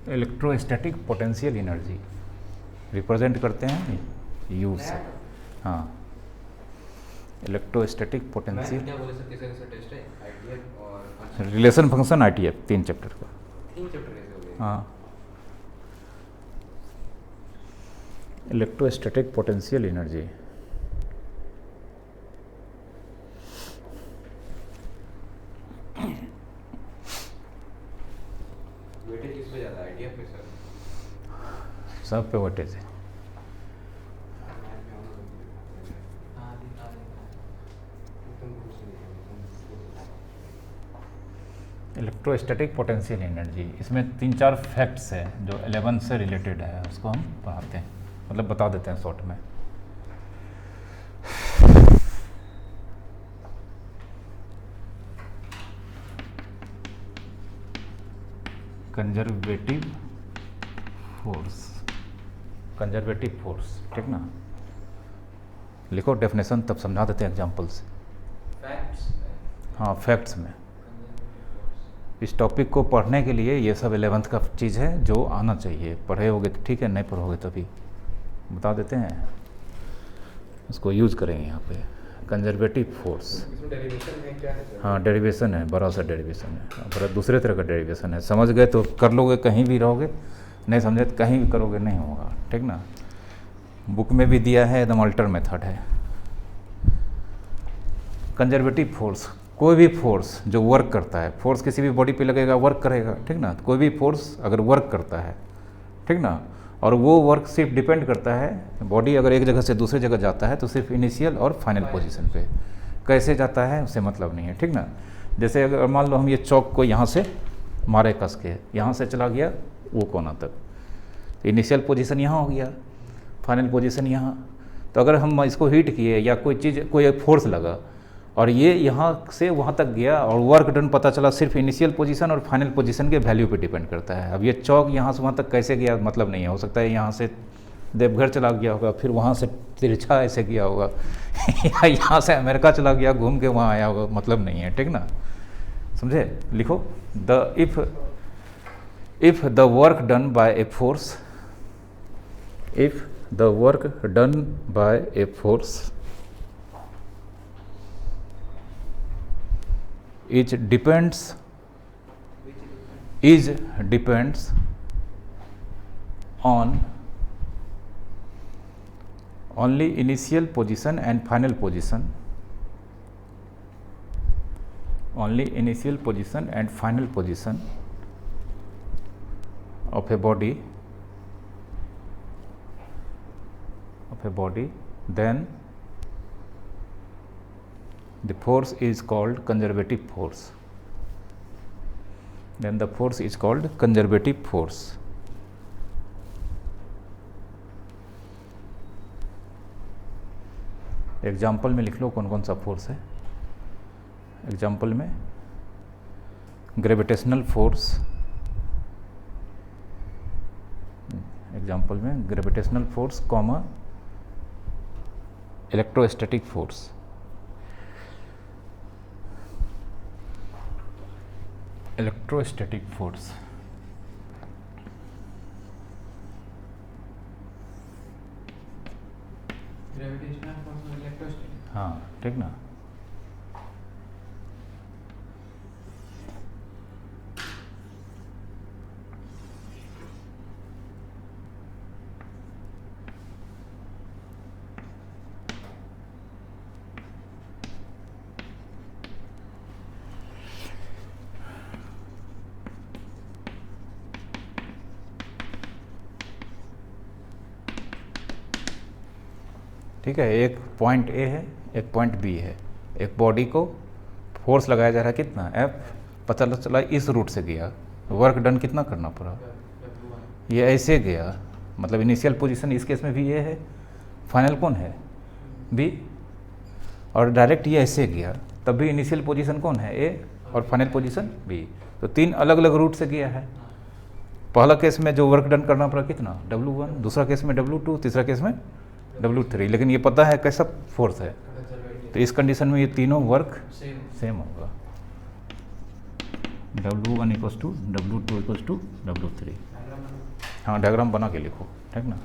Electrostatic potential energy represent करते हैं you से। हाँ, इलेक्ट्रोस्टैटिक पोटेंशियल क्या बोले सर, कैसे कैसे टेस्ट है आईटीएफ और function? Relation function ITF 3 chapter का। 3 चैप्टर कैसे हो गए? हाँ, इलेक्ट्रोस्टैटिक पोटेंशियल एनर्जी वेटेज किस पे ज़्यादा है, आईटीएफ पे सर? सब पे वेटेज है। इलेक्ट्रोस्टैटिक पोटेंशियल एनर्जी, इसमें 3-4 फैक्ट्स हैं जो 11 से रिलेटेड है, उसको हम पढ़ाते हैं, मतलब बता देते हैं शॉर्ट में। कंजर्वेटिव फोर्स, ठीक ना। लिखो डेफिनेशन, तब समझा देते हैं एग्जांपल से। फैक्ट्स? हाँ, फैक्ट्स में इस टॉपिक को पढ़ने के लिए ये सब 11th का चीज़ है जो आना चाहिए। पढ़े होगे तो ठीक है, नहीं पढ़ोगे तभी बता देते हैं, उसको यूज करेंगे यहाँ पे। कंजर्वेटिव फोर्स, इसमें डेरिवेशन है क्या है सर? हाँ डेरिवेशन है, बड़ा सा डेरिवेशन है, बड़ा दूसरे तरह का डेरिवेशन है। समझ गए तो कर लोगे, कहीं भी रहोगे, नहीं समझे तो कहीं भी करोगे नहीं होगा, ठीक ना। बुक में भी दिया है, एकदम अल्टर मेथड है। कंजर्वेटिव फोर्स, कोई भी फोर्स जो वर्क करता है, फोर्स किसी भी बॉडी पे लगेगा, वर्क करेगा, ठीक ना। कोई भी फोर्स अगर वर्क करता है, ठीक ना, और वो वर्क सिर्फ डिपेंड करता है, बॉडी अगर एक जगह से दूसरे जगह जाता है तो सिर्फ इनिशियल और फाइनल पोजीशन पे, कैसे जाता है उससे मतलब नहीं है, ठीक ना। जैसे अगर मान लो हम ये चौक को यहाँ से मारे कस के, यहाँ से चला गया वो कोना तक, तो इनिशियल पोजीशन यहाँ हो गया, फाइनल पोजीशन यहाँ। तो अगर हम इसको हीट किए या कोई चीज़, कोई एक फोर्स लगा और ये यहाँ से वहाँ तक गया और वर्क डन पता चला, सिर्फ इनिशियल पोजीशन और फाइनल पोजीशन के वैल्यू पे डिपेंड करता है। अब ये चौक यहाँ से वहाँ तक कैसे गया मतलब नहीं है, हो सकता है यहाँ से देवघर चला गया होगा, फिर वहाँ से तिरछा ऐसे गया होगा या यहाँ से अमेरिका चला गया घूम के वहाँ आया होगा, मतलब नहीं है, ठीक ना। समझे? लिखो the if the work done bye a force, if the work done bye a force is depends on only initial position and final position, only initial position and final position of a body, then the force is called conservative force. Then the force is called conservative force. Example में लिख लो कौन कौन सा force है। Example में gravitational force, example में gravitational force comma electrostatic force. Electrostatic force, gravitational force और electrostatic, हाँ ठीक ना। ठीक है, एक पॉइंट ए है, एक पॉइंट बी है, एक बॉडी को फोर्स लगाया जा रहा है कितना F, पता चला इस रूट से गया, वर्क डन कितना करना पड़ा, ये ऐसे गया, मतलब इनिशियल पोजीशन इस केस में भी ये है, फाइनल कौन है B, और डायरेक्ट ये ऐसे गया, तब भी इनिशियल पोजीशन कौन है A और फाइनल पोजीशन B। तो 3 अलग अलग रूट से गया है। पहला केस में जो वर्क डन करना पड़ा कितना W1, दूसरा केस में W2, तीसरा केस में W3, लेकिन ये पता है कैसा फोर्स है, तो इस कंडीशन में ये तीनों वर्क सेम होगा, W1 = W2 = W3। हाँ डायग्राम बना के लिखो, ठीक ना।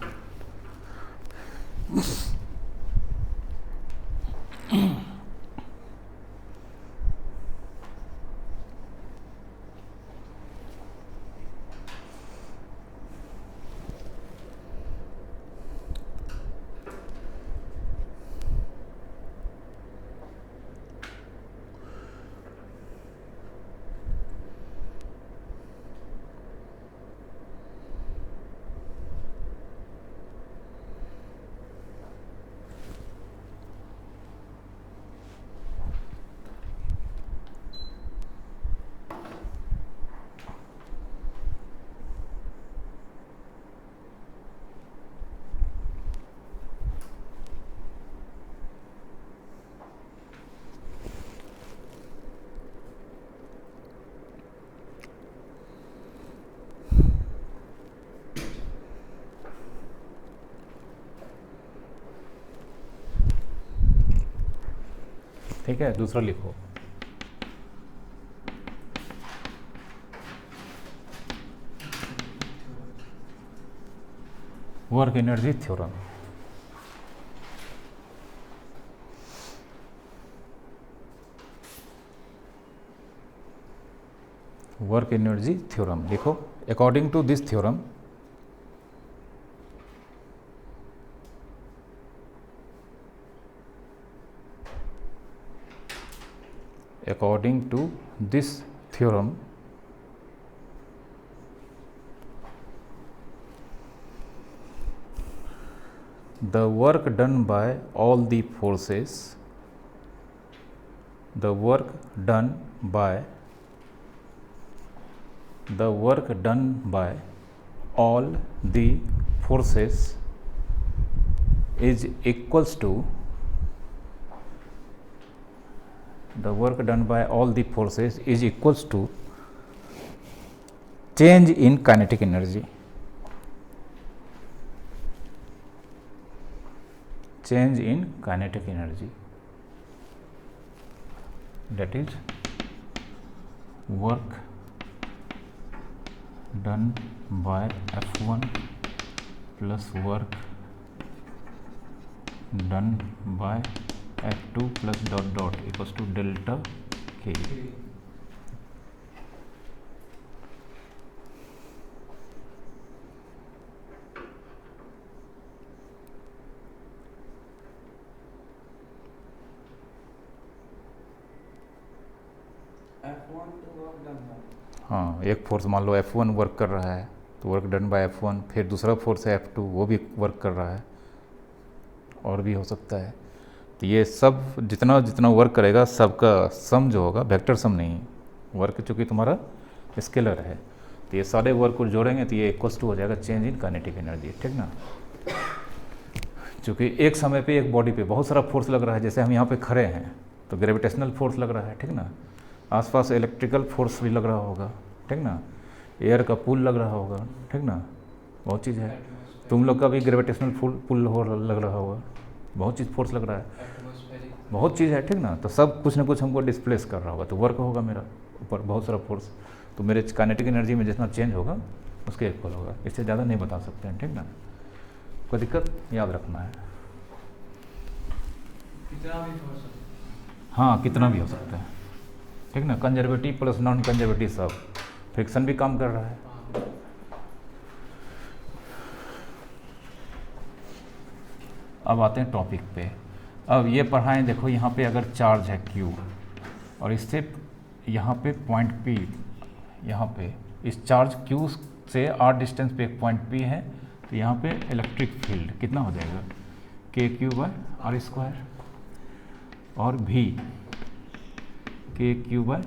ठीक है, दूसरा लिखो। Work energy theorem. Work energy theorem लिखो। According to this theorem, according to this theorem, the work done by all the forces, the work done by all the forces is equals to the work done by all the forces is equals to change in kinetic energy, change in kinetic energy, that is work done by F1 plus work done by F2 plus dot dot equals to delta K. F1 तो work done है। हाँ, एक force मान लो F1 work कर रहा है तो work done bye F1, फिर दूसरा फोर्स है F2 वो भी वर्क कर रहा है, और भी हो सकता है। तो ये सब जितना जितना वर्क करेगा सबका सम जो होगा, वेक्टर सम नहीं, वर्क चूँकि तुम्हारा स्केलर है, तो ये सारे वर्क को जोड़ेंगे तो ये इक्वल्स टू हो जाएगा चेंज इन काइनेटिक एनर्जी, ठीक ना। चूँकि एक समय पे एक बॉडी पे बहुत सारा फोर्स लग रहा है, जैसे हम यहाँ पे खड़े हैं तो ग्रेविटेशनल फोर्स लग रहा है, ठीक ना। आसपास इलेक्ट्रिकल फोर्स भी लग रहा होगा, ठीक ना। एयर का पुल लग रहा होगा, ठीक ना। बहुत चीज़ है, तुम लोग का भी ग्रेविटेशनल पुल हो लग रहा होगा, बहुत चीज़ फोर्स लग रहा है, बहुत चीज़ है, ठीक ना। तो सब कुछ ना कुछ हमको डिस्प्लेस कर रहा होगा, तो वर्क होगा मेरा ऊपर बहुत सारा फोर्स, तो मेरे काइनेटिक एनर्जी में जितना चेंज होगा उसके इक्वल होगा, इससे ज़्यादा नहीं बता सकते हैं, ठीक ना। कोई दिक्कत याद रखना है। कितना भी हो सकता है। हाँ, कितना भी हो सकता है, ठीक ना। कंजर्वेटिव प्लस नॉन कंजर्वेटिव सब, फ्रिक्शन भी काम कर रहा है। अब आते हैं टॉपिक पे। अब ये पढ़ाएं, देखो यहाँ पे अगर चार्ज है Q और इससे यहाँ पे पॉइंट P, यहाँ पे इस चार्ज Q से r डिस्टेंस पे एक पॉइंट P है, तो यहाँ पे इलेक्ट्रिक फील्ड कितना हो जाएगा KQ/r², और V KQ/r,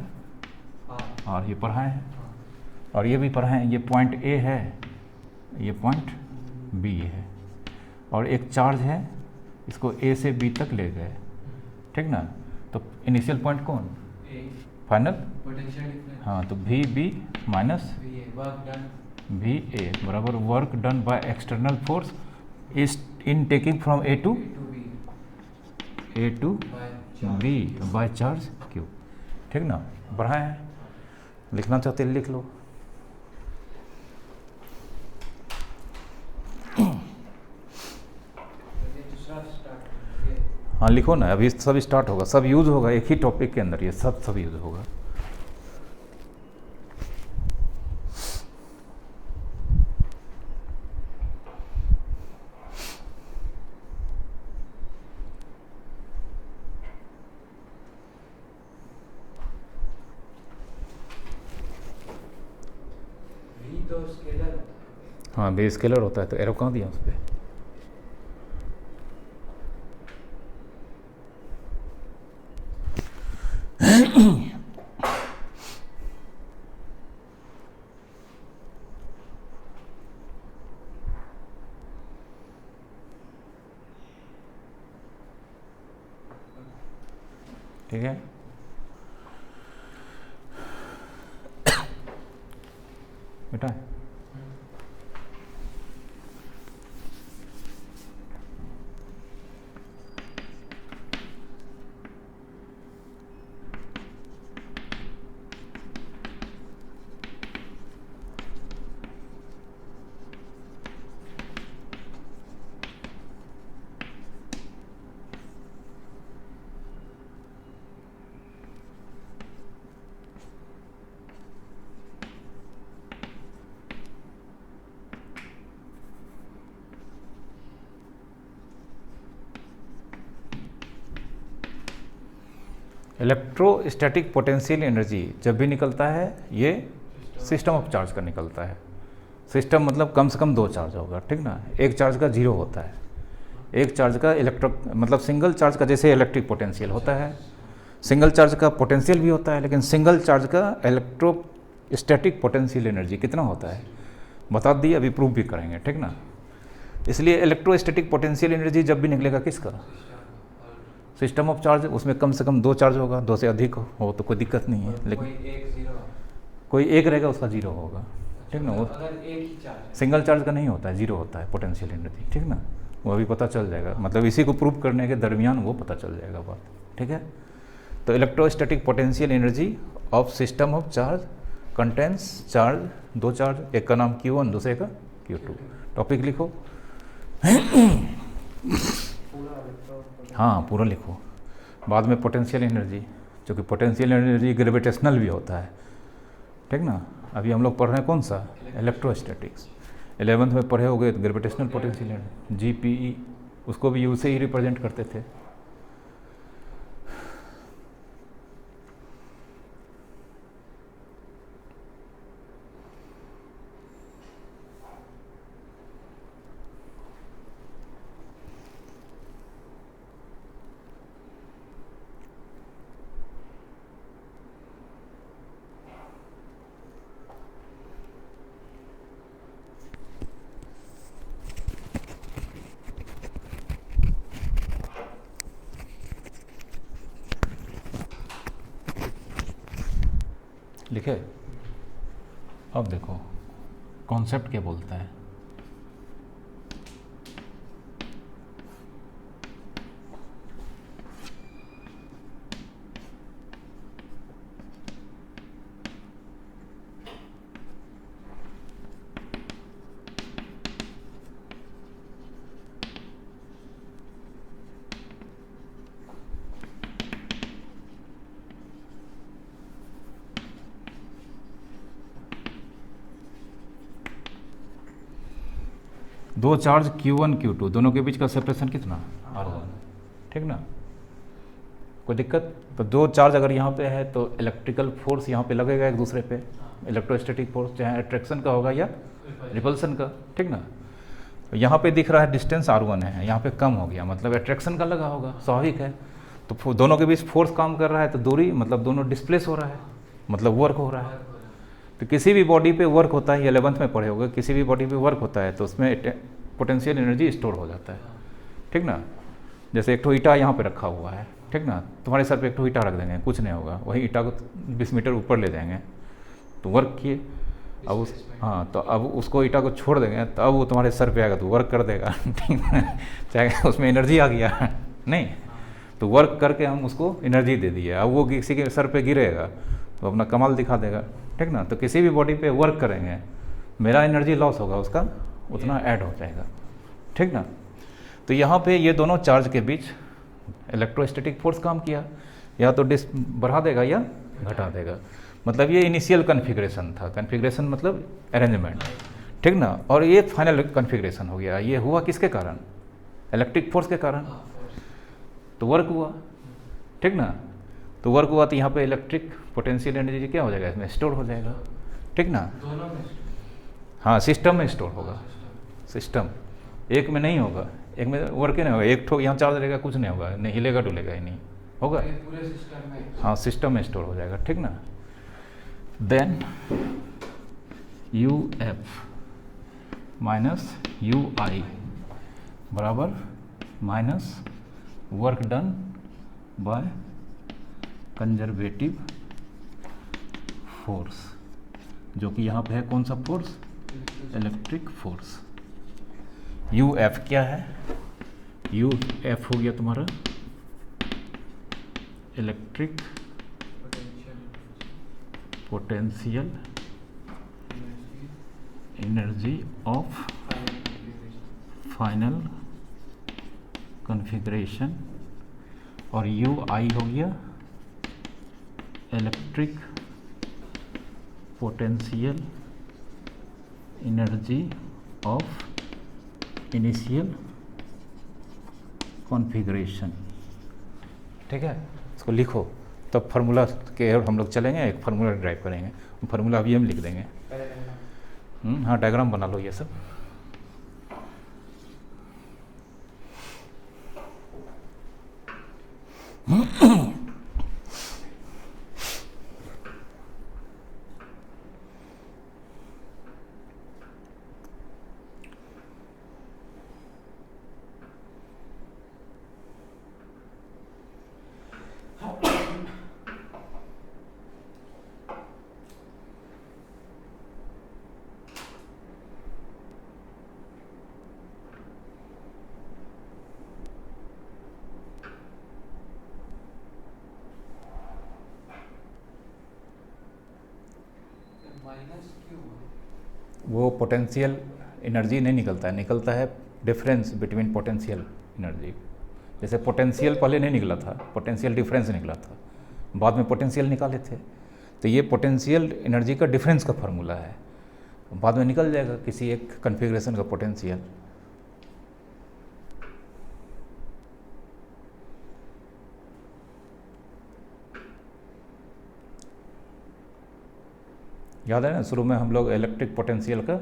ये पढ़ाए हैं। और ये भी पढ़ाए हैं, ये पॉइंट A है, ये पॉइंट B है, और एक चार्ज है, इसको A से B तक ले गए, ठीक ना। तो इनिशियल पॉइंट कौन, फाइनल पोटेंशियल डिफरेंस। हाँ, तो VB minus work done VA बराबर work done by external force is in taking from A to B by charge Q, ठीक ना। बढ़ाए हैं, लिखना चाहते हैं लिख लो। हाँ लिखो ना, अभी सब स्टार्ट होगा, सब यूज़ होगा एक ही टॉपिक के अंदर, ये सब यूज़ होगा। V तो स्केलर होता है। हाँ बे स्केलर होता है, तो एरो कहाँ दिया उस पर? ठीक है, बेटा इलेक्ट्रोस्टैटिक पोटेंशियल एनर्जी जब भी निकलता है ये सिस्टम ऑफ चार्ज का निकलता है। सिस्टम मतलब कम से कम दो चार्ज होगा, ठीक ना। एक चार्ज का जीरो होता है, एक चार्ज का मतलब सिंगल चार्ज का जैसे इलेक्ट्रिक पोटेंशियल होता है, सिंगल चार्ज का पोटेंशियल भी होता है, लेकिन सिंगल चार्ज का इलेक्ट्रोस्टैटिक पोटेंशियल एनर्जी कितना होता है बता दिए, अभी प्रूव भी करेंगे, ठीक ना। इसलिए इलेक्ट्रोस्टैटिक पोटेंशियल एनर्जी जब भी निकलेगा किसका, सिस्टम ऑफ चार्ज, उसमें कम से कम दो चार्ज होगा, दो से अधिक हो तो कोई दिक्कत नहीं है, लेकिन कोई एक रहेगा उसका जीरो होगा, ठीक ना। वो अगर एक ही चार्ज सिंगल चार्ज का नहीं होता है, जीरो होता है पोटेंशियल एनर्जी, ठीक ना। वो अभी पता चल जाएगा, मतलब इसी को प्रूव करने के दरमियान वो पता चल जाएगा बात, ठीक है। तो electrostatic potential energy of system of charge contains charge, दो चार्ज, एक का नाम Q1 दूसरे का Q2। टॉपिक लिखो। हाँ पूरा लिखो, बाद में पोटेंशियल एनर्जी, क्योंकि पोटेंशियल एनर्जी ग्रेविटेशनल भी होता है, ठीक ना। अभी हम लोग पढ़ रहे हैं कौन सा, इलेक्ट्रोस्टैटिक्स। 11th में पढ़े होगे तो ग्रेविटेशनल पोटेंशियल एनर्जी GPE, उसको भी यू से ही रिप्रेजेंट करते थे। लिखे, अब देखो कॉन्सेप्ट क्या बोलता है। दो चार्ज Q1 Q2 दोनों के बीच का सेपरेशन कितना, R1, ठीक ना। कोई दिक्कत, तो दो चार्ज अगर यहाँ पे है तो इलेक्ट्रिकल फोर्स यहाँ पे लगेगा एक दूसरे पे, इलेक्ट्रोस्टैटिक फोर्स चाहे अट्रैक्शन का होगा या रिपल्सन का, ठीक ना। तो यहाँ पे दिख रहा है डिस्टेंस R1 है, यहाँ पे कम हो गया, मतलब अट्रैक्शन का लगा होगा, स्वाभाविक है। तो दोनों के बीच फोर्स काम कर रहा है, तो दूरी मतलब दोनों डिस्प्लेस हो रहा है, मतलब वर्क हो रहा है। तो किसी भी बॉडी पे वर्क होता है, ये 11th में पढ़े होगे, किसी भी बॉडी पे वर्क होता है तो उसमें पोटेंशियल एनर्जी स्टोर हो जाता है, ठीक ना। जैसे एक ठो ईटा यहाँ पे रखा हुआ है, ठीक ना, तुम्हारे सर पे एक ठो ईटा रख देंगे, कुछ नहीं होगा, वही ईटा को 20 मीटर ऊपर ले जाएंगे तो वर्क किए। अब तो अब उसको ईटा को छोड़ देंगे तो अब वो तुम्हारे सर पे आएगा तो वर्क कर देगा, ठीक है, चाहे उसमें एनर्जी आ गया नहीं, तो वर्क करके हम उसको एनर्जी दे दिए, अब वो किसी के सर पे गिरेगा तो अपना कमाल दिखा देगा, ठीक ना। तो किसी भी बॉडी पे वर्क करेंगे, मेरा एनर्जी लॉस होगा, उसका उतना ऐड हो जाएगा, ठीक ना। तो यहाँ पे ये दोनों चार्ज के बीच इलेक्ट्रोस्टैटिक फोर्स काम किया, या तो बढ़ा देगा या घटा देगा। मतलब ये इनिशियल कॉन्फ़िगरेशन था, कॉन्फ़िगरेशन मतलब अरेंजमेंट, ठीक ना। और ये फाइनल कॉन्फ़िगरेशन हो गया। ये हुआ किसके कारण? इलेक्ट्रिक फोर्स के कारण। तो वर्क हुआ, ठीक ना। तो वर्क हुआ तो यहाँ पे इलेक्ट्रिक पोटेंशियल एनर्जी क्या हो जाएगा, इसमें स्टोर हो जाएगा, ठीक ना। दोनों में हाँ, सिस्टम में स्टोर होगा, सिस्टम एक में नहीं होगा, एक में वर्क ही नहीं होगा। एक ठो यहाँ चार्ज रहेगा, कुछ नहीं होगा, नहीं हिलेगा डुलेगा ही नहीं होगा। ये पूरे सिस्टम में हाँ, सिस्टम में स्टोर हो जाएगा, ठीक ना। Then U F minus U I बराबर minus work done by conservative force, जो कि यहाँ पे है कौन सा force? Electric force. U F क्या है? यू एफ हो गया तुम्हारा electric potential energy of final configuration, और यू आई हो गया electric potential energy of initial configuration, ठीक है। इसको लिखो, तब फार्मूला के हम लोग चलेंगे, एक फार्मूला ड्राइव करेंगे, फार्मूला अभी हम लिख देंगे। हाँ, डायग्राम बना लो ये सब। माइनस क्यों? वो पोटेंशियल एनर्जी नहीं निकलता है, निकलता है डिफरेंस बिटवीन पोटेंशियल एनर्जी। जैसे पोटेंशियल पहले नहीं निकला था, पोटेंशियल डिफरेंस निकला था, बाद में पोटेंशियल निकाले थे। तो ये पोटेंशियल एनर्जी का डिफरेंस का फार्मूला है, बाद में निकल जाएगा किसी एक कॉन्फ़िगरेशन का पोटेंशियल। याद है ना, शुरू में हम लोग इलेक्ट्रिक पोटेंशियल का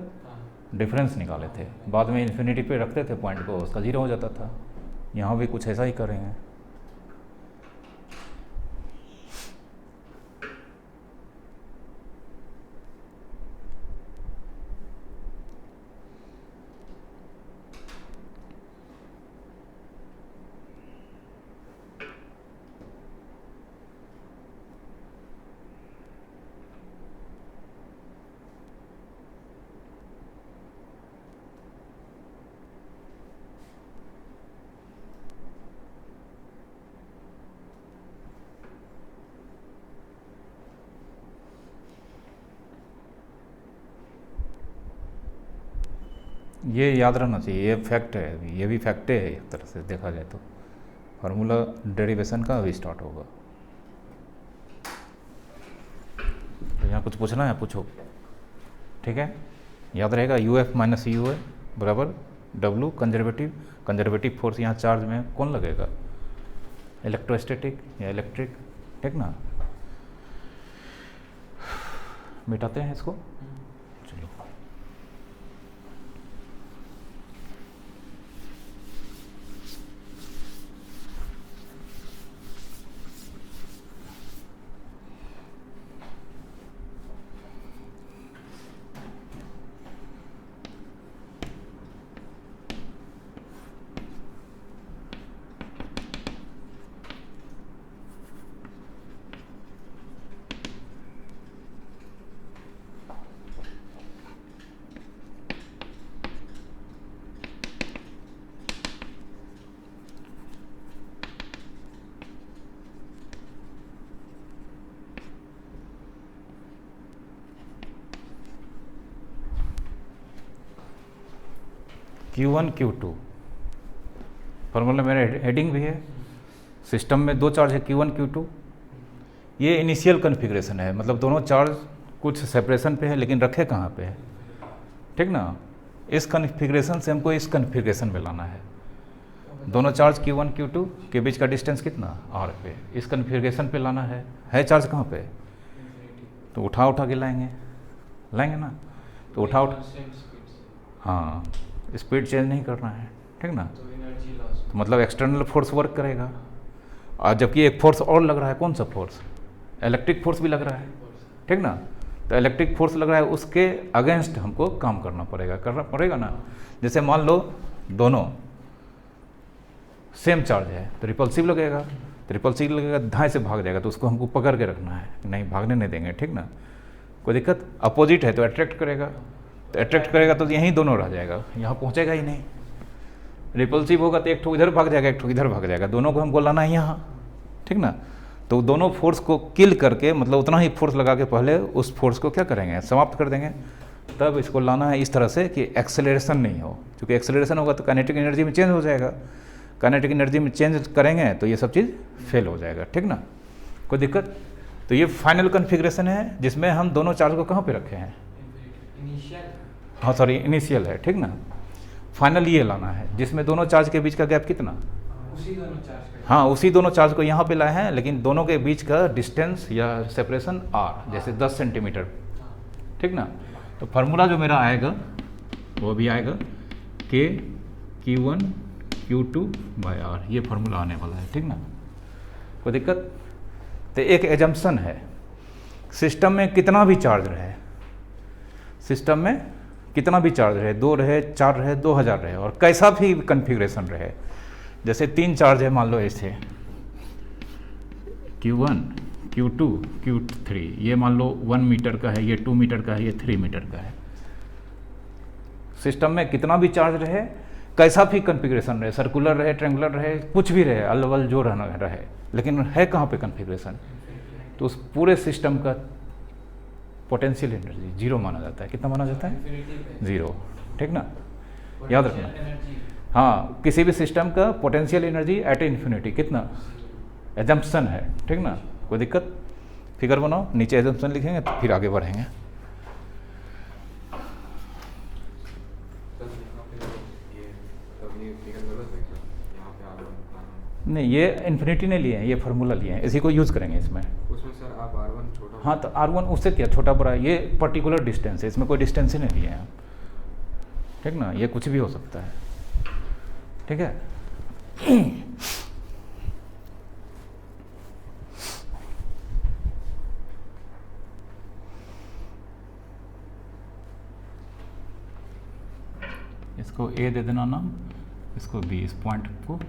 डिफरेंस निकाले थे, बाद में इन्फिनिटी पे रखते थे पॉइंट को, उसका जीरो हो जाता था। यहाँ भी कुछ ऐसा ही करेंगे। ये याद रहना चाहिए, ये फैक्ट है, ये भी फैक्ट है एक तरह से देखा जाए तो। फार्मूला डेरिवेशन का अभी स्टार्ट होगा। तो यहाँ कुछ पूछना है, पूछो, ठीक है। याद रहेगा यू एफ माइनस यू है बराबर डब्लू कंजर्वेटिव, कंजर्वेटिव फोर्स यहाँ चार्ज में कौन लगेगा, इलेक्ट्रोस्टैटिक या इलेक्ट्रिक, ठीक ना। मिटाते हैं इसको, चलो। Q1 Q2 फार्मूला मेरा हेडिंग भी है, सिस्टम में दो चार्ज है Q1 Q2, ये इनिशियल कन्फिग्रेशन है, मतलब दोनों चार्ज कुछ सेपरेशन पे है लेकिन रखे कहाँ पे है, ठीक ना। इस कन्फिग्रेशन से हमको इस कन्फिग्रेशन में लाना है। दोनों चार्ज Q1 Q2 के बीच का डिस्टेंस कितना R पे, इस कन्फिग्रेशन पे लाना है चार्ज कहाँ पे, तो उठा के लाएंगे ना, तो उठा हाँ, स्पीड चेंज नहीं करना है, ठीक ना। तो एनर्जी लॉस, तो मतलब एक्सटर्नल फोर्स वर्क करेगा, और जबकि एक फोर्स और लग रहा है, कौन सा फोर्स, इलेक्ट्रिक फोर्स भी लग रहा है, ठीक ना। तो इलेक्ट्रिक फोर्स लग रहा है, उसके अगेंस्ट हमको काम करना पड़ेगा ना। जैसे मान लो दोनों सेम चार्ज है तो रिपल्सिव लगेगा, धाए से भाग जाएगा, तो उसको हमको पकड़ के रखना है, नहीं भागने नहीं देंगे, ठीक ना। कोई दिक्कत, अपोजिट है तो अट्रैक्ट करेगा, तो यहीं दोनों रह जाएगा, यहाँ पहुँचेगा ही नहीं। रिपल्सिव होगा तो एक ठो इधर भाग जाएगा, एक ठो इधर भाग जाएगा, दोनों को हमको लाना है यहाँ, ठीक ना। तो दोनों फोर्स को किल करके, मतलब उतना ही फोर्स लगा के पहले उस फोर्स को क्या करेंगे, समाप्त कर देंगे, तब इसको लाना है इस तरह से कि एक्सेलरेशन नहीं हो, क्योंकि एक्सेलरेशन होगा तो काइनेटिक एनर्जी में चेंज हो जाएगा, काइनेटिक एनर्जी में चेंज करेंगे तो ये सब चीज़ फेल हो जाएगा, ठीक ना। कोई दिक्कत। तो ये फाइनल कन्फिग्रेशन है जिसमें हम दोनों चार्ज को कहाँ पे रखे हैं, इनिशियल, हाँ सॉरी इनिशियल है, ठीक ना। फाइनल ये लाना है जिसमें दोनों चार्ज के बीच का गैप कितना, उसी दोनों चार्ज का, हाँ उसी दोनों चार्ज को यहाँ पे लाए हैं, लेकिन दोनों के बीच का डिस्टेंस या सेपरेशन R, जैसे 10 सेंटीमीटर, ठीक ना। तो फार्मूला जो मेरा आएगा वो भी आएगा Q1 Q2 बाय R, ये फार्मूला आने वाला है, ठीक ना। कोई दिक्कत। तो एक एजम्पशन है, सिस्टम में कितना भी चार्ज रहे, सिस्टम में कितना भी चार्ज रहे, 2 रहे, 4 रहे, 2000 रहे, और कैसा भी कन्फिग्रेशन रहे, जैसे 3 चार्ज है मान लो ऐसे Q1 Q2 Q3, ये मान लो 1 मीटर का है, ये 2 मीटर का है, ये 3 मीटर का है। सिस्टम में कितना भी चार्ज रहे, कैसा भी कन्फिग्रेशन रहे, सर्कुलर रहे, ट्रेंगुलर रहे, कुछ भी रहे, अलवल जो रहना रहे, लेकिन है कहाँ पे कन्फिग्रेशन, तो उस पूरे सिस्टम का पोटेंशियल एनर्जी जीरो माना जाता है। कितना माना जाता है, जीरो, ठीक ना, याद रखना। हाँ, किसी भी सिस्टम का पोटेंशियल एनर्जी एट इन्फिनिटी कितना, एजम्पशन है, ठीक ना। कोई दिक्कत। फिगर बनाओ, नीचे एजम्पशन लिखेंगे तो फिर आगे बढ़ेंगे। नहीं, ये इन्फिनिटी ने लिए हैं, ये फार्मूला लिए हैं, इसी को यूज़ करेंगे इसमें। उसमें सर आप R1 छोटा, हाँ तो R1 उससे क्या छोटा बड़ा, ये पर्टिकुलर डिस्टेंस है, इसमें कोई डिस्टेंस ही नहीं लिए हैं, ठीक ना। ये कुछ भी हो सकता है, ठीक है। इसको A दे देना नाम, इसको B, इस पॉइंट को B।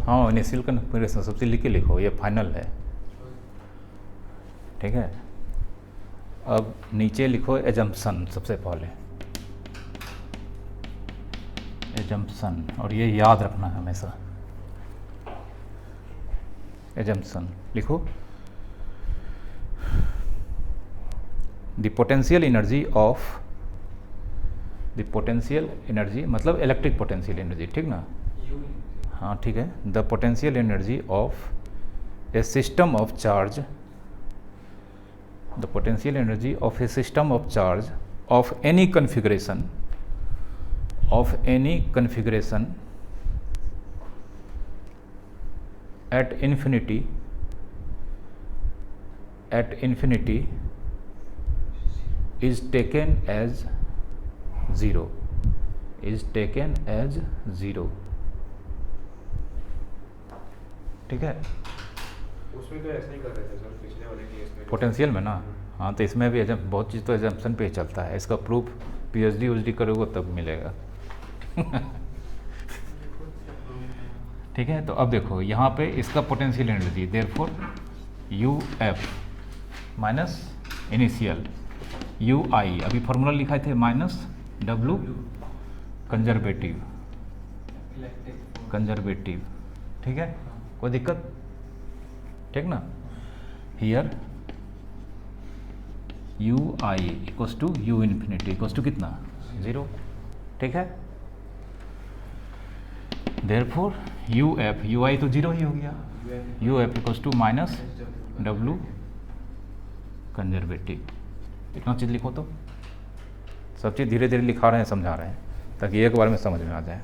हाँ, इनिशियल कन्फिग्रेशन सबसे लिख के लिखो, ये फाइनल है, ठीक है। अब नीचे लिखो एजम्पशन, सबसे पहले एजम्पशन, और ये याद रखना है हमेशा। एजम्पशन लिखो, द पोटेंशियल एनर्जी मतलब इलेक्ट्रिक पोटेंशियल एनर्जी, ठीक ना। हाँ ठीक है, the potential energy of A system of charge, the potential energy of A system of charge of any configuration, at infinity is taken as zero, ठीक है। उसमें तो ऐसा ही कर रहे थे सर पिछले वाले केस में, पोटेंशियल में ना। हाँ, तो इसमें भी बहुत चीज़ तो एजम्पशन पे ही चलता है, इसका प्रूफ PhD करोगे तब मिलेगा। ठीक है, तो अब देखो यहाँ पे इसका potential energy, therefore U F minus initial U I, अभी फार्मूला लिखा थे माइनस डब्लू कंजर्वेटिव, कंजर्वेटिव, ठीक है, कोई दिक्कत, ठीक ना। Here U I equals to U infinity equals to कितना 0, ठीक है। Therefore U F, U I तो 0 ही हो गया, U F equals to minus W conservative, इतना चीज़ लिखो तो, सब चीज़ धीरे धीरे लिखा रहे हैं, समझा रहे हैं, ताकि एक बार में समझ में आ जाए।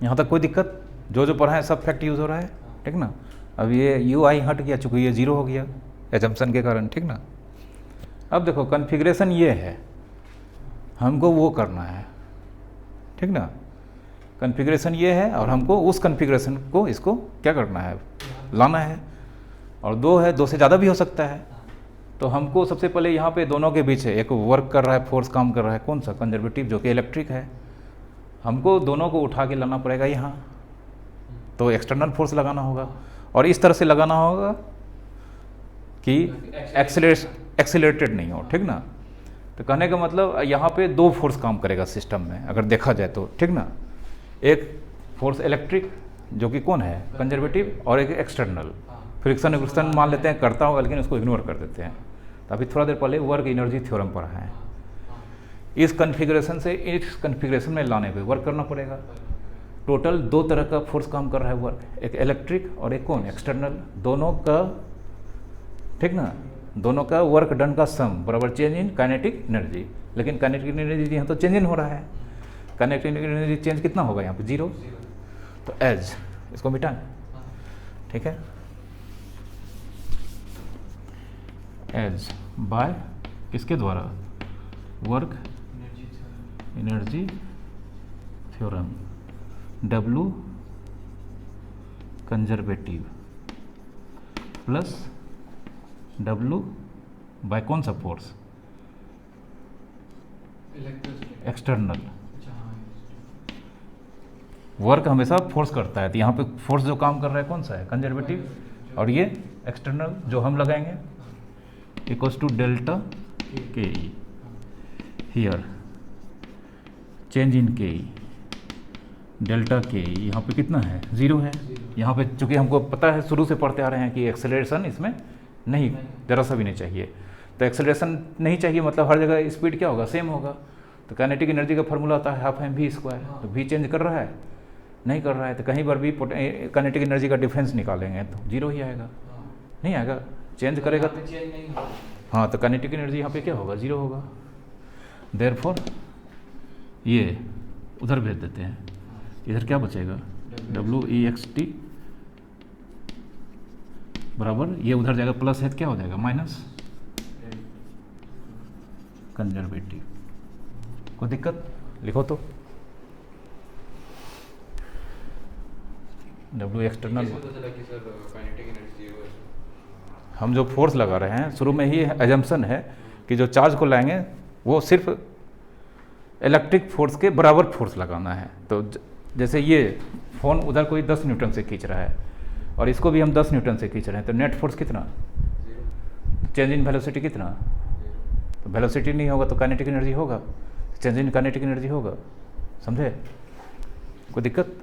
यहाँ तक कोई दिक्कत, जो जो पढ़ा है सब फैक्ट यूज़ हो रहा है, ठीक ना। अब ये यू आई हट गया, चूँकि ये 0 हो गया एजम्पशन के कारण, ठीक ना। अब देखो कॉन्फ़िगरेशन ये है, हमको वो करना है, ठीक ना। कॉन्फ़िगरेशन ये है और हमको उस कॉन्फ़िगरेशन को इसको क्या करना है, लाना है, और 2 है, 2 से ज़्यादा भी हो सकता है। तो हमको सबसे पहले यहाँ पे दोनों के बीच है, एक वर्क कर रहा है, फोर्स काम कर रहा है, कौन सा कंजर्वेटिव, जो कि इलेक्ट्रिक है, हमको दोनों को उठा के लाना पड़ेगा यहाँ, तो एक्सटर्नल फोर्स लगाना होगा, और इस तरह से लगाना होगा कि एक्सेलरेटेड नहीं हो, ठीक ना। तो कहने का मतलब यहाँ पे 2 फोर्स काम करेगा सिस्टम में, अगर देखा जाए तो, ठीक ना। एक फोर्स इलेक्ट्रिक जो कि कौन है कंजर्वेटिव, और एक एक्सटर्नल फ्रिक्शन विक्शन मान लेते हैं करता होगा, लेकिन उसको इग्नोर कर देते हैं। तो अभी थोड़ा देर पहले वर्क एनर्जी थ्योरम पढ़ा है, इस कॉन्फ़िगरेशन से इस कॉन्फ़िगरेशन में लाने पे वर्क करना पड़ेगा। टोटल 2 तरह का फोर्स काम कर रहा है वर्क, एक इलेक्ट्रिक और एक कौन एक्सटर्नल, दोनों का, ठीक ना, दोनों का वर्क डन का सम बराबर चेंज इन काइनेटिक एनर्जी। लेकिन काइनेटिक एनर्जी यहाँ तो चेंज इन हो रहा है, काइनेटिक एनर्जी चेंज कितना होगा यहाँ पे 0, तो एज इसको मिटाएं, ठीक है, एज बाय किसके द्वारा, work energy theorem, W conservative plus W bye कौन सा फोर्स, एक्सटर्नल। वर्क हमेशा फोर्स करता है, तो यहाँ पे फोर्स जो काम कर रहा है कौन सा है कंजर्वेटिव, और ये एक्सटर्नल जो हम लगाएंगे इक्वल्स टू डेल्टा के ई, हियर चेंज इन के ई, डेल्टा के ई यहाँ पे कितना है 0 है। यहाँ पे चूँकि हमको पता है, शुरू से पढ़ते आ रहे हैं कि एक्सेलरेशन इसमें नहीं, ज़रा सा भी नहीं चाहिए, तो एक्सेलरेशन नहीं चाहिए मतलब हर जगह स्पीड क्या होगा, सेम होगा। तो काइनेटिक एनर्जी का फॉर्मूला आता है हाफ एम वी स्क्वायर, तो वी चेंज कर रहा है, नहीं कर रहा है, तो कहीं पर भी काइनेटिक एनर्जी का डिफरेंस निकालेंगे तो 0 ही आएगा, नहीं आएगा, चेंज करेगा तो चेंज नहीं होगा। हाँ, तो काइनेटिक एनर्जी यहाँ पे क्या होगा 0 होगा। देयरफॉर ये उधर भेज देते हैं, इधर क्या बचेगा WEXT बराबर, ये उधर जाएगा प्लस है तो क्या हो जाएगा माइनस कंजर्वेटिव। कोई दिक्कत, लिखो तो W एक्सटर्नल, कैसे पता चला कि सर काइनेटिक एनर्जी 0 है? हम जो फोर्स लगा रहे हैं शुरू में ही एजम्पशन है कि जो चार्ज को लाएंगे वो सिर्फ इलेक्ट्रिक फोर्स के बराबर फोर्स लगाना है। तो जैसे ये फ़ोन उधर कोई 10 न्यूटन से खींच रहा है और इसको भी हम 10 न्यूटन से खींच रहे हैं, तो नेट फोर्स कितना, चेंज इन वेलोसिटी कितना, तो वेलोसिटी नहीं होगा तो काइनेटिक एनर्जी होगा, चेंज इन काइनेटिक एनर्जी होगा, समझे, कोई दिक्कत।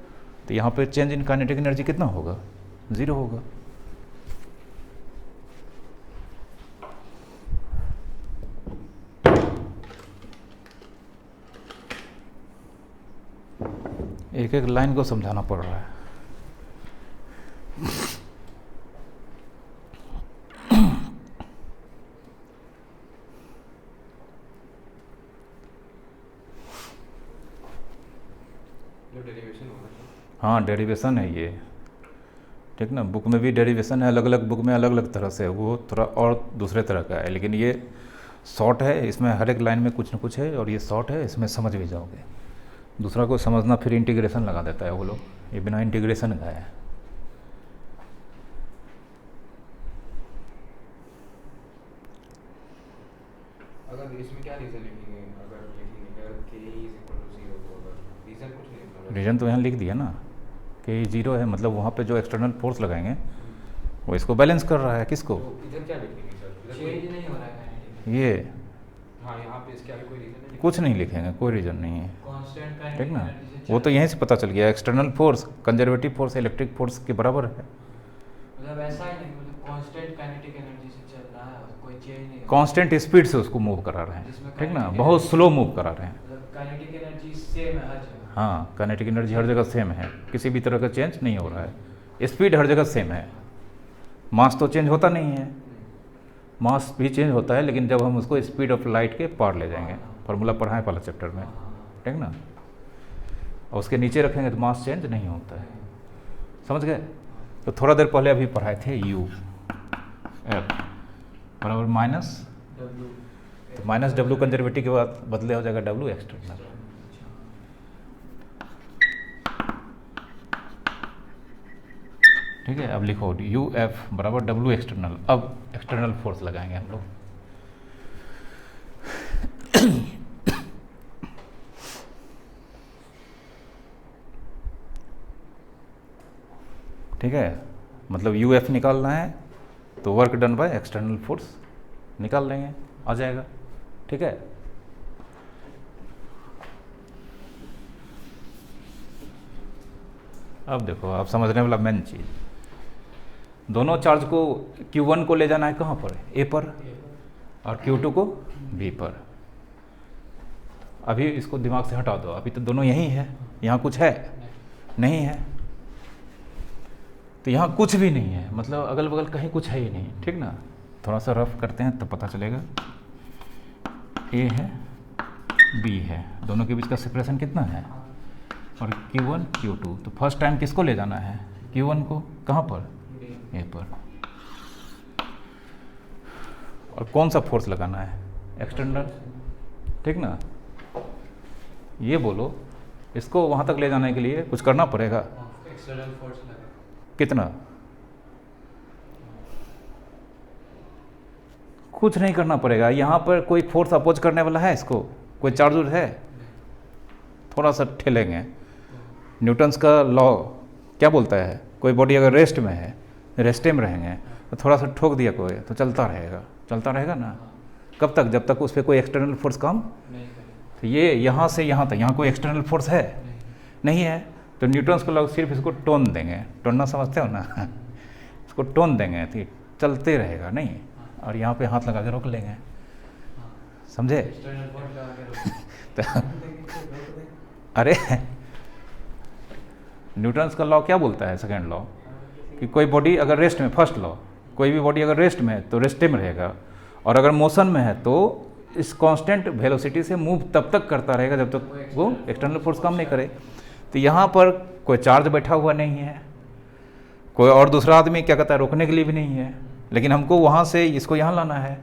तो यहाँ पे चेंज इन काइनेटिक एनर्जी कितना होगा 0 होगा। एक एक लाइन को समझाना पड़ रहा है। जो डेरिवेशन होगा सर। हाँ डेरिवेशन है ये, ठीक ना। बुक में भी डेरिवेशन है, अलग अलग बुक में अलग अलग तरह से, वो थोड़ा और दूसरे तरह का है, लेकिन ये शॉर्ट है, इसमें हर एक लाइन में कुछ न कुछ है, और ये शॉर्ट है, इसमें समझ भी जाओगे। दूसरा को समझना फिर इंटीग्रेशन लगा देता है वो लोग, ये बिना इंटीग्रेशन का है। अगर इसमें क्या रीज़न लिखेंगे, अगर लिखेंगे अगर k इज इक्वल टू 0 तो अगर रीज़न कुछ नहीं लिखना रीजन तो यहाँ लिख दिया ना कि 0 है, मतलब वहाँ पे जो एक्सटर्नल फोर्स लगाएंगे वो इसको बैलेंस कर रहा है। किसको? तो इधर क्या लिखेंगे सर? इधर चेंज नहीं हो रहा है kinetic। ये हाँ यहाँ पे इसके आगे कोई रीज़न नहीं कुछ नहीं लिखेंगे, कोई रीज़न नहीं है, कांस्टेंट ठीक kinetic ना। energy से वो तो चल- यहीं से पता चल गया, external force conservative force electric force के बराबर है। मतलब ऐसा ही नहीं, मतलब कांस्टेंट काइनेटिक एनर्जी से चल रहा है और कोई चेंज नहीं हो रहा। कांस्टेंट स्पीड से उसको मूव करा रहे हैं, जिसमें ठीक ना, kinetic बहुत energy- स्लो मूव करा रहे हैं। मतलब काइनेटिक एनर्जी सेम है हर जगह। हाँ काइनेटिक एनर्जी हर जगह सेम है, किसी भी तरह का चेंज नहीं हो रहा है। स्पीड हर जगह सेम है, मास तो चेंज होता नहीं है, मास भी चेंज होता है, लेकिन जब हम उसको स्पीड ऑफ लाइट के पार ले जाएंगे, फार्मूला पढ़ा है पहला चैप्टर में, ठीक ना, और उसके नीचे रखेंगे तो मास चेंज नहीं होता है। समझ गए? तो थोड़ा देर पहले अभी पढ़ाए थे यू एफ बराबर माइनस, तो माइनस डब्ल्यू कंजर्वेटिव के बाद बदले हो जाएगा डब्ल्यू एक्सटर्नल। ठीक है, अब लिखो यू एफ बराबर डब्ल्यू एक्सटर्नल। अब एक्सटर्नल फोर्स लगाएंगे हम लोग। ठीक है, मतलब यू एफ निकालना है तो work done by external force निकाल लेंगे, आ जाएगा। ठीक है, अब देखो आप समझने वाला मेन चीज़, दोनों चार्ज को Q1 को ले जाना है कहाँ पर? ए पर, और Q2 को बी पर। अभी इसको दिमाग से हटा दो, अभी तो दोनों यही है, यहाँ कुछ है नहीं है, तो यहाँ कुछ भी नहीं है, मतलब अगल बगल कहीं कुछ है ही नहीं, ठीक ना। थोड़ा सा रफ करते हैं तो पता चलेगा। ए है, बी है, दोनों के बीच का सेपरेशन कितना है, और Q1 Q2, तो फर्स्ट टाइम किसको ले जाना है? Q1 को, कहाँ पर? ए पर। और कौन सा फोर्स लगाना है? एक्सटर्नल, ठीक ना। ये बोलो, इसको वहाँ तक ले जाने के लिए कुछ करना पड़ेगा। एक्सटर्नल फोर्स लगा। कितना? कुछ नहीं करना पड़ेगा। यहाँ पर कोई फोर्स अपोज करने वाला है इसको? कोई चार्ज है? थोड़ा सा ठेलेंगे। न्यूटन्स का लॉ क्या बोलता है? कोई बॉडी अगर रेस्ट में है, रेस्टे में रहेंगे, तो थोड़ा सा ठोक दिया कोई तो चलता रहेगा ना। कब तक? जब तक उस पर कोई एक्सटर्नल फोर्स काम नहीं करेगा। तो ये यहाँ से यहाँ तक, यहाँ कोई एक्सटर्नल फोर्स है नहीं है, तो न्यूटन्स को लोग सिर्फ इसको टोन देंगे। टोनना समझते हो ना? इसको टोन देंगे तो ये चलते रहेगा नहीं, और यहाँ पे हाथ लगा के रोक लेंगे, समझे? एक्सटर्नल फोर्स लगा के तो अरे न्यूटन्स का लॉ क्या बोलता है? सेकेंड लॉ कि कोई बॉडी अगर रेस्ट में, फर्स्ट लॉ, कोई भी बॉडी अगर रेस्ट में है तो रेस्टे में रहेगा, और अगर मोशन में है तो इस कांस्टेंट वेलोसिटी से मूव तब तक करता रहेगा जब तक वो एक्सटर्नल फोर्स काम नहीं करे। तो यहाँ पर कोई चार्ज बैठा हुआ नहीं है, कोई और दूसरा आदमी क्या कहता है रोकने के लिए भी नहीं है, लेकिन हमको वहाँ से इसको यहाँ लाना है।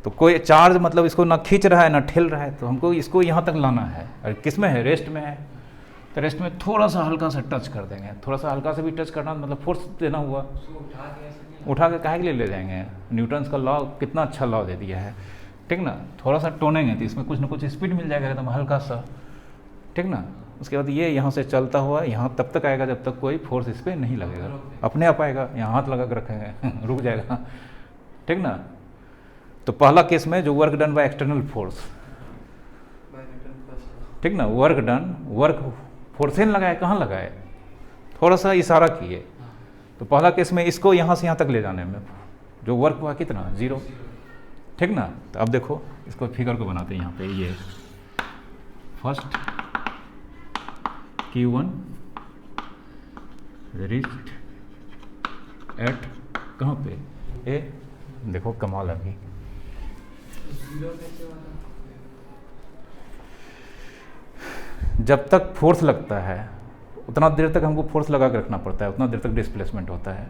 तो कोई चार्ज मतलब इसको ना खींच रहा है ना ठेल रहा है, तो हमको इसको यहाँ तक लाना है। और किस में है? रेस्ट में है। तो रेस्ट में थोड़ा सा हल्का सा टच कर देंगे, थोड़ा सा हल्का से भी टच करना मतलब फोर्स देना हुआ। उसको उठा के ऐसे नहीं उठा के काहे के लिए ले जाएंगे? न्यूटन्स का लॉ कितना अच्छा लॉ दे दिया है, ठीक ना। थोड़ा सा टोनेंगे तो इसमें कुछ ना कुछ स्पीड मिल जाएगा एकदम हल्का सा, ठीक ना। उसके बाद ये यहाँ से चलता हुआ यहाँ तब तक आएगा जब तक कोई फोर्स इस पर नहीं लगेगा, अपने आप आएगा। यहाँ हाथ लगा कर रखेंगे रुक जाएगा, ठीक ना। तो पहला केस में जो work done by external force, by Newton first. ठीक ना, वर्क फोर्स ही लगाए, कहाँ लगाए? थोड़ा सा इशारा किए। तो पहला केस में इसको यहाँ से यहाँ तक ले जाने में जो वर्क हुआ कितना? 0, ठीक ना। तो अब देखो इसको फिगर को बनाते हैं यहाँ पे। ये फर्स्ट Q1 reached at कहाँ पे ए, देखो कमाल अभी जीरो कैसे होगा? जब तक फोर्स लगता है उतना देर तक हमको फोर्स लगा के रखना पड़ता है, उतना देर तक डिस्प्लेसमेंट होता है।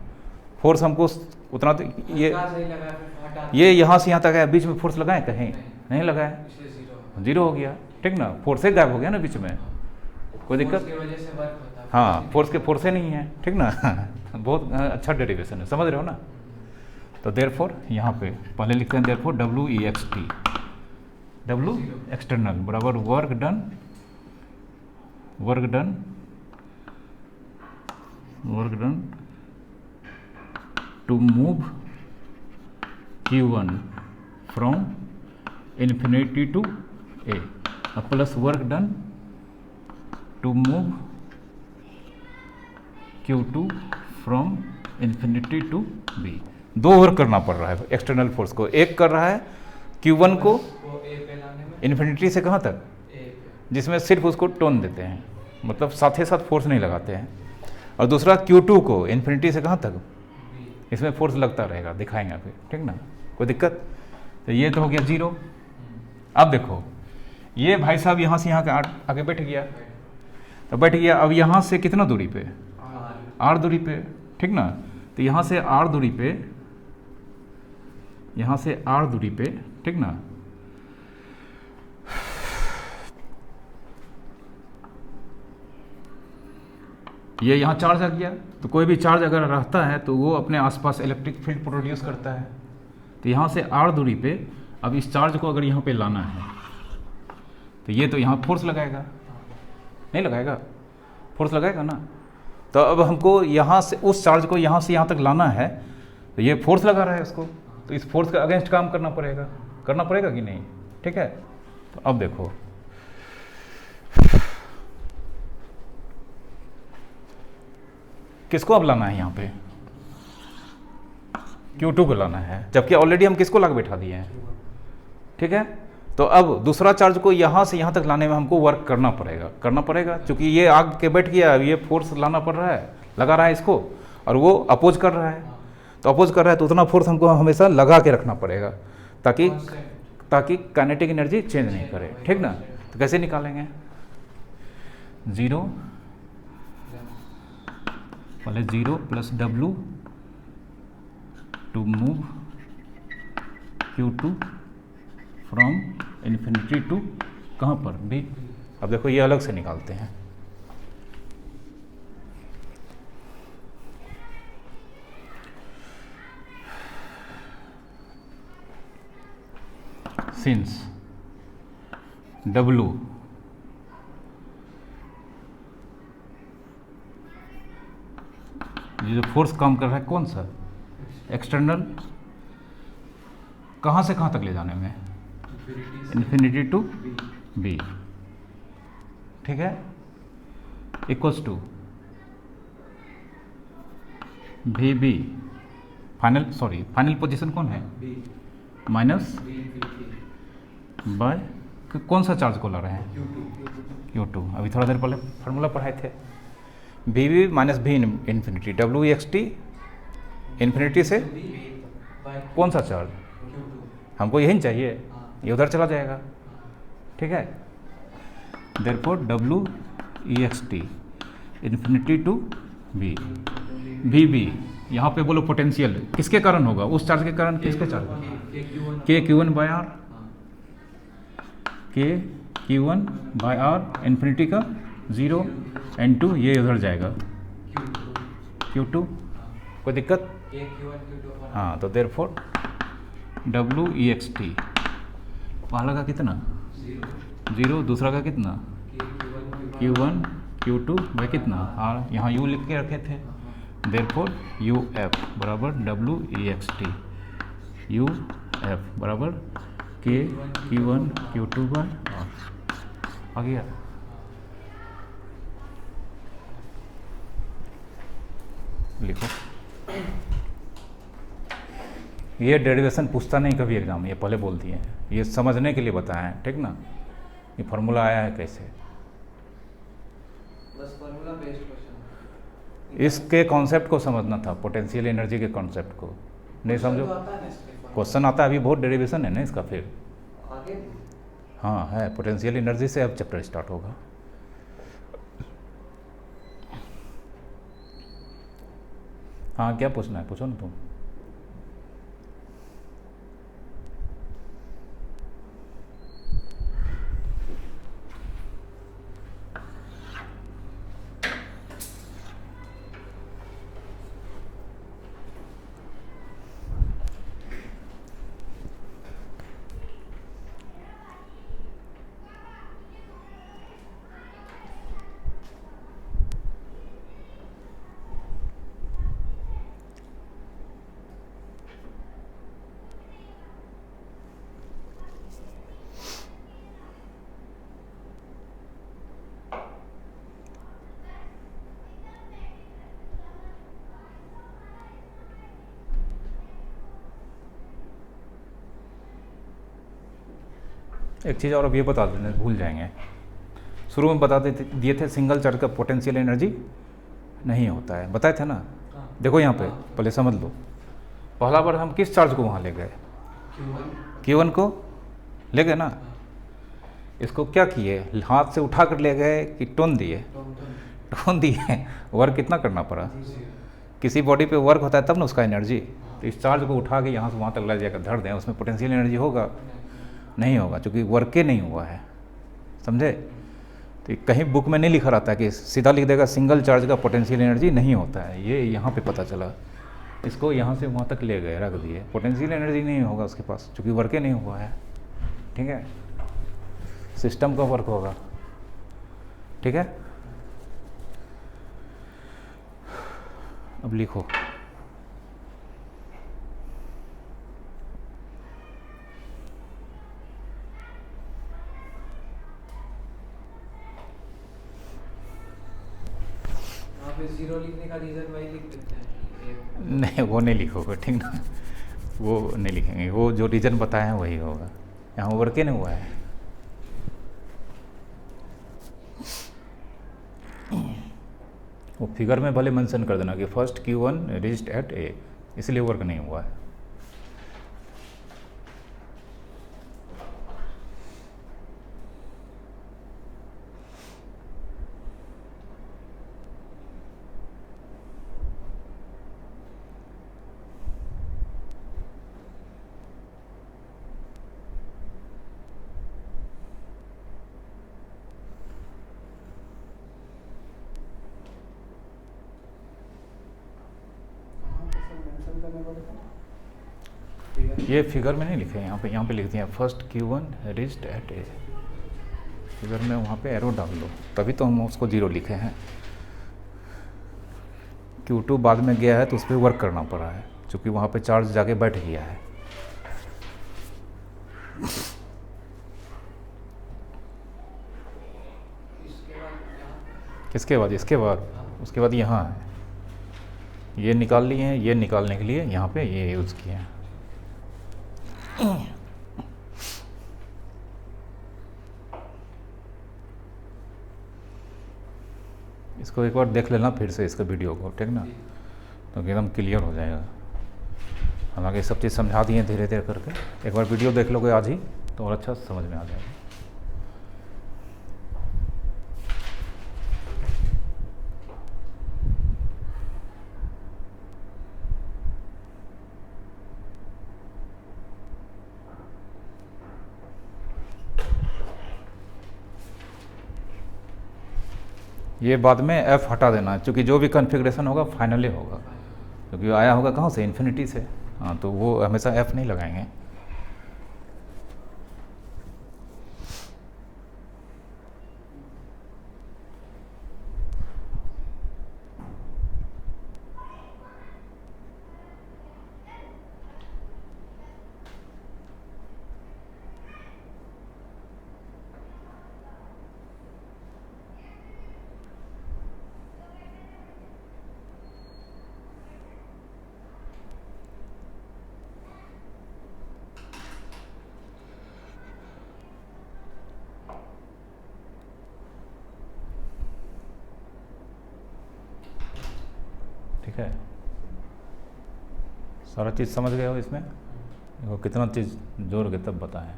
फोर्स हमको उतना ये कहाँ सही लगा फिर हटा ये यहाँ से यहाँ तक है, बीच में फोर्स लगाए कहीं नहीं लगाए, इसलिए जीरो जीरो हो गया, ठीक ना, फोर्स से गायब हो गया ना बीच में, कोई दिक्कत। की वजह से वर्क होता है। हाँ, फोर्स के फोर्से नहीं है, ठीक ना बहुत अच्छा डेरिवेशन है, समझ रहे हो ना। तो देयरफॉर यहाँ पे पहले लिखते हैं therefore W E X T, W external बराबर work done to move Q1 from infinity to A plus work done to move Q2 from infinity to B. दो वर्क करना पड़ रहा है एक्सटर्नल फोर्स को, एक कर रहा है Q1 को वो ए पे लाने में इन्फिनिटी से कहाँ तक, ए पे जिसमें सिर्फ उसको टोन देते हैं, मतलब साथ ही साथ फोर्स नहीं लगाते हैं, और दूसरा Q2 को इन्फिनिटी से कहाँ तक, बी। इसमें फोर्स लगता रहेगा, दिखाएंगे अभी, ठीक ना, कोई दिक्कत। तो ये तो हो गया जीरो। अब देखो ये भाई साहब यहाँ से यहाँ के आगे बैठ गया, तो बैठ गया, अब यहाँ से कितना दूरी पे, आर दूरी पे, ठीक ना। तो यहाँ से आर दूरी पे, यहाँ से आर दूरी पे, ठीक ना, ये यहाँ चार्ज आ गया, तो कोई भी चार्ज अगर रहता है तो वो अपने आसपास इलेक्ट्रिक फील्ड प्रोड्यूस करता है। तो यहाँ से आर दूरी पे अब इस चार्ज को अगर यहाँ पे लाना है तो ये तो यहाँ फोर्स लगाएगा, नहीं लगाएगा, फोर्स लगाएगा ना। तो अब हमको यहाँ से उस चार्ज को यहाँ से यहाँ तक लाना है, तो ये फोर्स लगा रहा है उसको, तो इस फोर्स के अगेंस्ट काम करना पड़ेगा कि नहीं, ठीक है। तो अब देखो किसको अब लाना है, यहाँ पे Q2 को लाना है, जबकि ऑलरेडी हम किसको लगा बैठा दिए हैं, ठीक है। तो अब दूसरा चार्ज को यहाँ से यहाँ तक लाने में हमको वर्क करना पड़ेगा, क्योंकि ये आग के बैठ गया, अब ये फोर्स लगा रहा है इसको, और वो अपोज कर रहा है, तो उतना फोर्स हमको हमेशा लगा के रखना पड़ेगा ताकि काइनेटिक एनर्जी चेंज नहीं करे, ठीक ना। तो कैसे निकालेंगे, जीरो पहले zero plus W to move Q2 from infinity to कहाँ पर बी। अब देखो ये अलग से निकालते हैं, सिंस डब्लू ये जो फोर्स काम कर रहा है कौन सा, एक्सटर्नल, कहाँ से कहाँ तक ले जाने में, इन्फिनिटी टू बी, ठीक है, equals to V B final position कौन है, माइनस बाय कौन सा चार्ज को ला रहे हैं, Q2। अभी थोड़ा देर पहले फार्मूला पढ़ाए थे, वी बी माइनस भी infinity, W x T infinity से कौन सा चार्ज, हमको यही चाहिए, ये उधर चला जाएगा, ठीक है। Therefore W E X T infinity to B, V B यहाँ पे बोलो पोटेंशियल किसके कारण होगा, उस चार्ज के कारण, किसके चार्ज, के Q1 बाय आर, के Q1 बाय आर इन्फिनिटी का जीरो एंड टू ये उधर जाएगा Q2, कोई दिक्कत। हाँ, तो therefore W E X T पहला का कितना, जीरो, दूसरा का कितना, Q1 Q2 बाय कितना आर, यहाँ U लिख के रखे थे, देयरफॉर यू एफ बराबर W E X T, U F बराबर के Q1 Q2 बाय आर, आ गया। लिखो, ये डेरिवेशन पूछता नहीं कभी एग्जाम में, ये पहले बोल दिए हैं, ये समझने के लिए बताया है, ठीक ना, ये फार्मूला आया है कैसे। बस फॉर्मूला बेस्ड क्वेश्चन। इसके कॉन्सेप्ट को समझना था, पोटेंशियल एनर्जी के कॉन्सेप्ट को नहीं समझो। क्वेश्चन आता है, अभी बहुत डेरिवेशन है ना इसका, फिर आगे हाँ है, पोटेंशियल एनर्जी से अब चैप्टर स्टार्ट होगा। हाँ क्या पूछना है, पूछो ना तुम। एक चीज़ और अब ये बता देना, भूल जाएंगे। शुरू में बता दिए थे सिंगल चार्ज का पोटेंशियल एनर्जी नहीं होता है, बताए थे ना। हाँ। देखो यहाँ पे पहले समझ लो, पहला बार हम किस चार्ज को वहाँ ले गए, Q1 को ले गए ना। इसको क्या किए, हाथ से उठा कर ले गए कि टोन दिए, टोन दिए। वर्क कितना करना पड़ा, किसी बॉडी पे वर्क होता है तब ना उसका एनर्जी। तो इस चार्ज को उठा के यहाँ से वहाँ तक ले जाकर धर दें, उसमें पोटेंशियल एनर्जी होगा नहीं होगा, क्योंकि वर्के नहीं हुआ है, समझे। तो कहीं बुक में नहीं लिखा रहता है कि सीधा लिख देगा सिंगल चार्ज का पोटेंशियल एनर्जी नहीं होता है, ये यहाँ पे पता चला। इसको यहाँ से वहाँ तक ले गए, रख दिए, पोटेंशियल एनर्जी नहीं होगा उसके पास, क्योंकि वर्के नहीं हुआ है। ठीक है, सिस्टम का वर्क होगा। ठीक है, अब लिखो। वहाँ पे जीरो लिखने का रीजन वही लिख देते हैं कि नहीं वो नहीं लिखोगे, ठीक ना, वो नहीं लिखेंगे, वो जो रीजन बताए हैं वही होगा। यहाँ वर्के नहीं हुआ है। वो फिगर में भले मेंशन कर देना कि फर्स्ट Q1 रीच्ड एट ए, इसलिए वर्क नहीं हुआ है। ये फिगर में नहीं लिखे, यहाँ पे लिख दिया फर्स्ट Q1 रीच्ड एट ए। फिगर में वहाँ पे एरो डाल लो, तभी तो हम उसको जीरो लिखे हैं। Q2 बाद में गया है तो उस पर वर्क करना पड़ा है, क्योंकि वहाँ पे चार्ज जाके बैठ गया है। किसके बाद, इसके बाद, उसके बाद यहाँ है, ये निकाल लिए हैं, ये निकालने के लिए यहाँ पे ये यूज़ किए हैं। इसको एक बार देख लेना फिर से इसका वीडियो को, ठीक ना, तो एकदम क्लियर हो जाएगा। हालांकि सब चीज़ समझा दिए धीरे धीरे करके, एक बार वीडियो देख लोगे आज ही तो और अच्छा समझ में आ जाएगा। ये बाद में F हटा देना, क्योंकि जो भी कॉन्फ़िगरेशन होगा फाइनली होगा, क्योंकि आया होगा कहाँ से, इन्फिनिटी से। हाँ, तो वो हमेशा F नहीं लगाएंगे। है। सारा चीज़ समझ गए हो इसमें? देखो कितना चीज़ जोड़ के तब बताएं,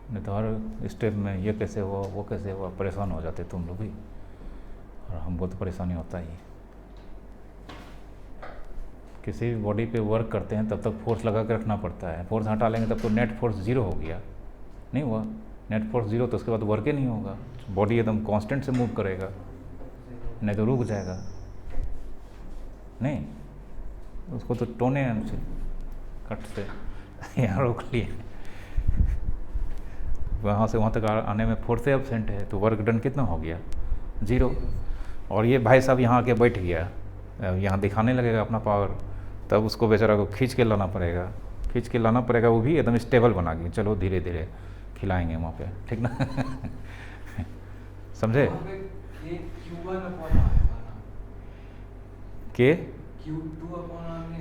नहीं तो हर स्टेप में ये कैसे हुआ वो कैसे हुआ परेशान हो जाते तुम लोग भी, और हमको तो परेशानी होता ही है। किसी भी बॉडी पे वर्क करते हैं तब तक फोर्स लगा के रखना पड़ता है, फोर्स हटा लेंगे तब तो नेट फोर्स ज़ीरो हो गया, नहीं हुआ? नेट फोर्स ज़ीरो तो उसके बाद वर्क ही नहीं होगा, बॉडी एकदम कांस्टेंट से मूव करेगा, नहीं तो रुक जाएगा। नहीं, उसको तो टोने से कट से यहाँ रोक लिए, वहाँ से वहाँ तक आने में फोर्स एब्सेंट है तो वर्क डन कितना हो गया? ज़ीरो। और ये भाई साहब यहाँ आके बैठ गया, यहाँ दिखाने लगेगा अपना पावर, तब उसको बेचारा को खींच के लाना पड़ेगा, खींच के लाना पड़ेगा, वो भी एकदम स्टेबल बना के, चलो धीरे धीरे खिलाएंगे वहाँ पे, ठीक ना? समझे? के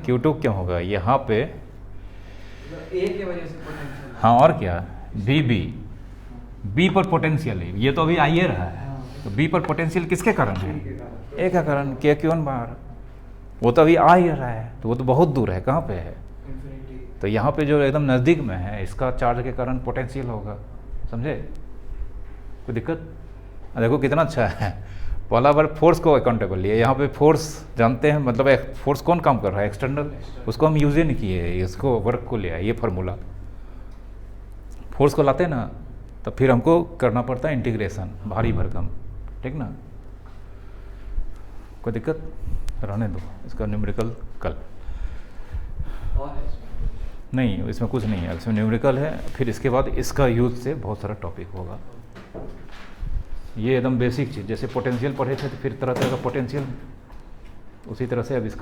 Q2 क्यों होगा यहाँ पे? ए की वजह से पोटेंशियल। हाँ, और क्या? बी पर पोटेंशियल है, ये तो अभी आ ही रहा है, तो बी पर पोटेंशियल किसके कारण है? ए का कारण, के क्यों बाहर, वो तो अभी आ ही रहा है, तो वो तो बहुत दूर है, कहाँ पे है? इंफिनिटी। तो यहाँ पे जो एकदम नज़दीक में है, इसका चार्ज के कारण पोटेंशियल होगा, समझे? कोई दिक्कत? देखो कितना अच्छा है, पहला बार फोर्स को अकाउंटेबल लिए, यहाँ पे फोर्स जानते हैं, मतलब एक फोर्स कौन काम कर रहा है? एक्सटर्नल, उसको हम यूज ही नहीं किए, इसको वर्क को लिया, ये फार्मूला। फोर्स को लाते ना तो फिर हमको करना पड़ता है इंटीग्रेशन, भारी भरकम, ठीक ना? कोई दिक्कत? रहने दो, इसका न्यूमेरिकल कल। और है इसमें? नहीं, इसमें कुछ नहीं है, इसमें न्यूमेरिकल है, फिर इसके बाद इसका यूज से बहुत सारा टॉपिक होगा। ये एकदम बेसिक चीज़, जैसे पोटेंशियल पढ़े थे तो फिर तरह तरह का पोटेंशियल, उसी तरह से अब इसका